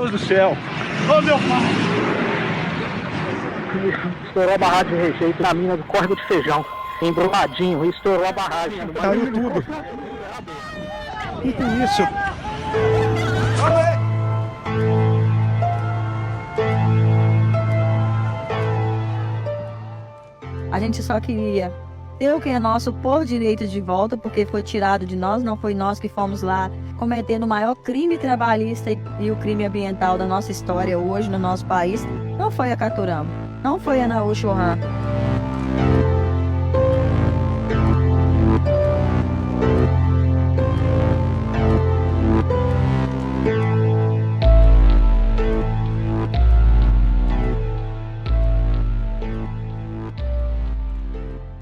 Deus do céu! Ô meu pai! Estourou a barragem de rejeito na mina do córrego de feijão. Embrulhadinho, estourou a barragem. Caiu tudo. Que é isso? A gente só queria ter o que é nosso por direito de volta, porque foi tirado de nós, não foi nós que fomos lá cometendo o maior crime trabalhista e o crime ambiental da nossa história hoje no nosso país. Não foi a Caturama, não foi a Naúcho-Han.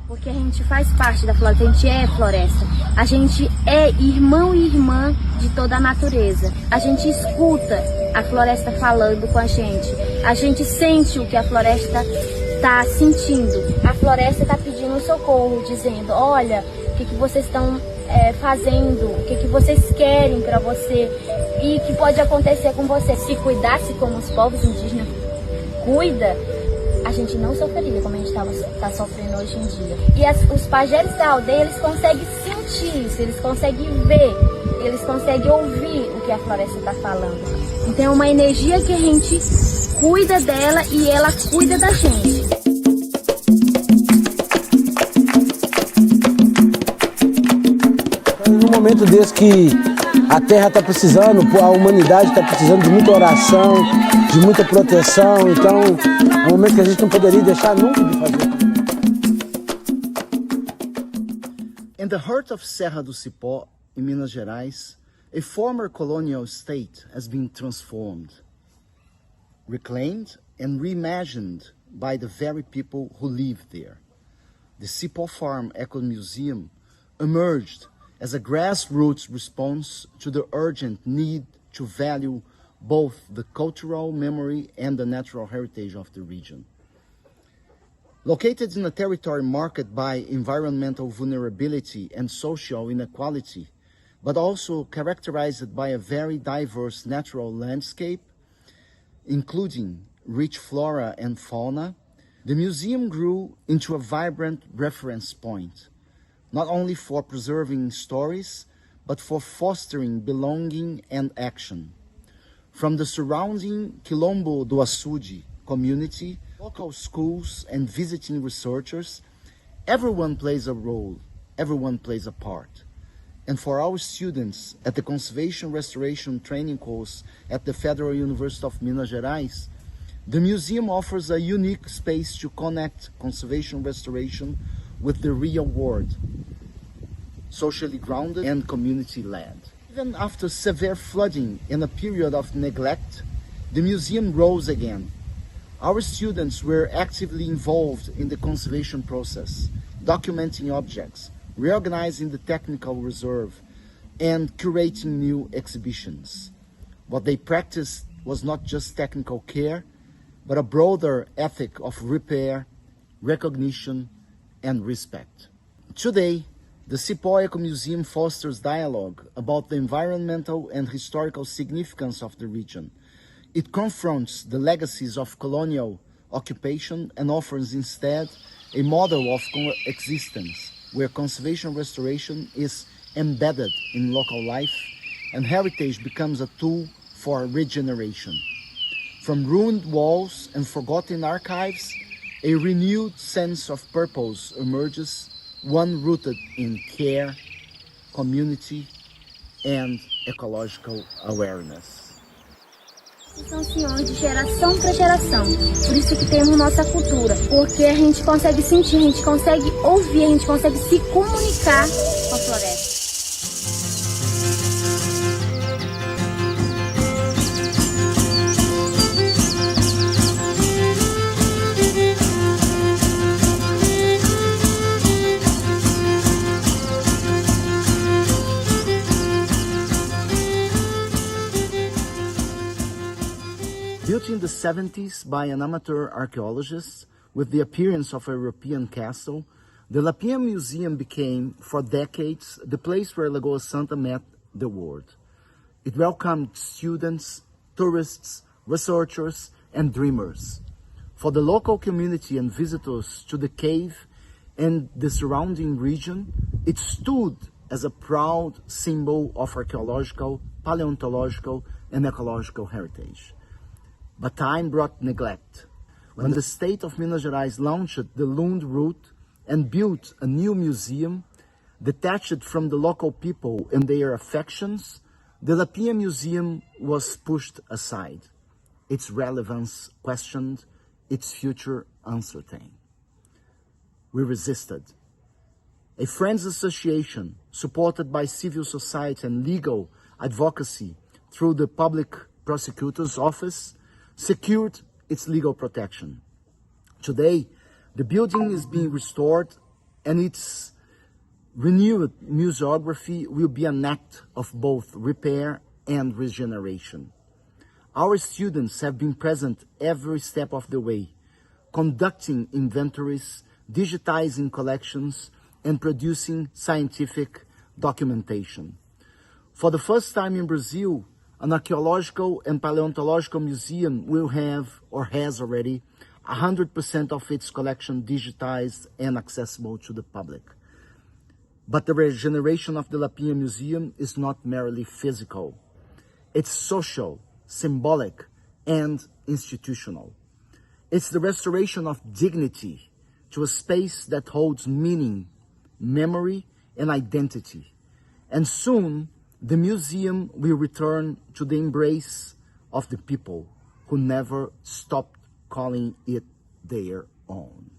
Porque a gente faz parte da floresta, a gente é floresta, a gente é irmão e irmã de toda a natureza. A gente escuta a floresta falando com a gente sente o que a floresta está sentindo. A floresta está pedindo socorro, dizendo, olha, o que vocês estão fazendo, o que vocês querem para você e que pode acontecer com você. Se cuidasse como os povos indígenas cuida, a gente não sofreria como a gente está sofrendo hoje em dia. E os pajés da aldeia, eles conseguem sentir isso, eles conseguem ver, eles conseguem ouvir o que a floresta está falando. Então é uma energia que a gente cuida dela e ela cuida da gente. Num momento desse que a Terra está precisando, a humanidade está precisando de muita oração, de muita proteção, então é um momento que a gente não poderia deixar nunca de fazer. In the heart of Serra do Cipó, in Minas Gerais, a former colonial state has been transformed, reclaimed and reimagined by the very people who live there. The Sipo Farm Ecomuseum emerged as a grassroots response to the urgent need to value both the cultural memory and the natural heritage of the region. Located in a territory marked by environmental vulnerability and social inequality, but also characterized by a very diverse natural landscape, including rich flora and fauna, the museum grew into a vibrant reference point, not only for preserving stories, but for fostering belonging and action. From the surrounding Quilombo do Açude community, local schools and visiting researchers, everyone plays a role, everyone plays a part. And for our students at the Conservation Restoration Training course at the Federal University of Minas Gerais, the museum offers a unique space to connect conservation restoration with the real world, socially grounded and community-led. Even after severe flooding and a period of neglect, the museum rose again. Our students were actively involved in the conservation process, documenting objects, reorganizing the technical reserve, and curating new exhibitions. What they practiced was not just technical care, but a broader ethic of repair, recognition, and respect. Today, the Sipo Ecomuseum fosters dialogue about the environmental and historical significance of the region. It confronts the legacies of colonial occupation and offers instead a model of coexistence where conservation restoration is embedded in local life and heritage becomes a tool for regeneration. From ruined walls and forgotten archives, a renewed sense of purpose emerges, one rooted in care, community, and ecological awareness. São senhores de geração para geração, por isso que temos nossa cultura, porque a gente consegue sentir, a gente consegue ouvir, a gente consegue se comunicar com a floresta. Built in the 70s by an amateur archaeologist with the appearance of a European castle, the Lapinha Museum became, for decades, the place where Lagoa Santa met the world. It welcomed students, tourists, researchers, and dreamers. For the local community and visitors to the cave and the surrounding region, it stood as a proud symbol of archaeological, paleontological, and ecological heritage. But time brought neglect. When the state of Minas Gerais launched the Lund route and built a new museum, detached from the local people and their affections, the Lapinha Museum was pushed aside, its relevance questioned, its future uncertain. We resisted. A Friends Association, supported by civil society and legal advocacy through the Public Prosecutor's Office, secured its legal protection. Today, the building is being restored and its renewed museography will be an act of both repair and regeneration. Our students have been present every step of the way, conducting inventories, digitizing collections, and producing scientific documentation. For the first time in Brazil, an archaeological and paleontological museum will have, or has already, 100% of its collection digitized and accessible to the public. But the regeneration of the Lapinha Museum is not merely physical. It's social, symbolic, and institutional. It's the restoration of dignity to a space that holds meaning, memory, and identity. And soon, the museum will return to the embrace of the people who never stopped calling it their own.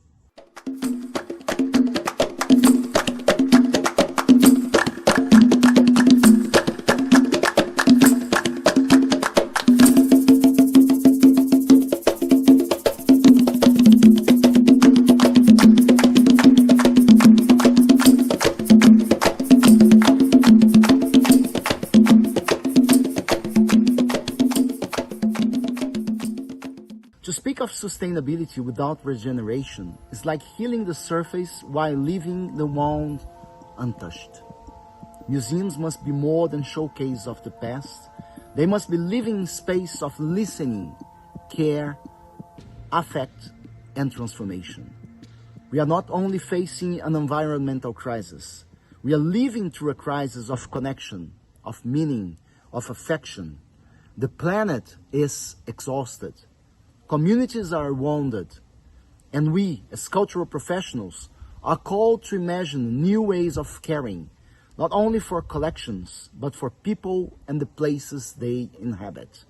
To speak of sustainability without regeneration is like healing the surface while leaving the wound untouched. Museums must be more than showcase of the past. They must be living space of listening, care, affect, and transformation. We are not only facing an environmental crisis, we are living through a crisis of connection, of meaning, of affection. The planet is exhausted. Communities are wounded, and we, as cultural professionals, are called to imagine new ways of caring, not only for collections, but for people and the places they inhabit.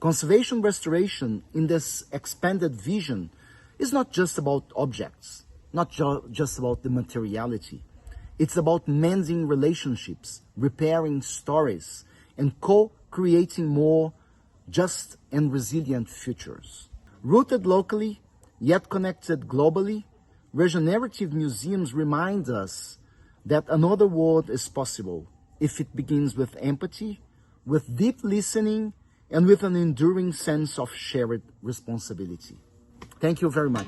Conservation restoration in this expanded vision is not just about objects, not just about the materiality. It's about mending relationships, repairing stories, and co-creating more just and resilient futures. Rooted locally, yet connected globally, regenerative museums remind us that another world is possible if it begins with empathy, with deep listening, and with an enduring sense of shared responsibility. Thank you very much.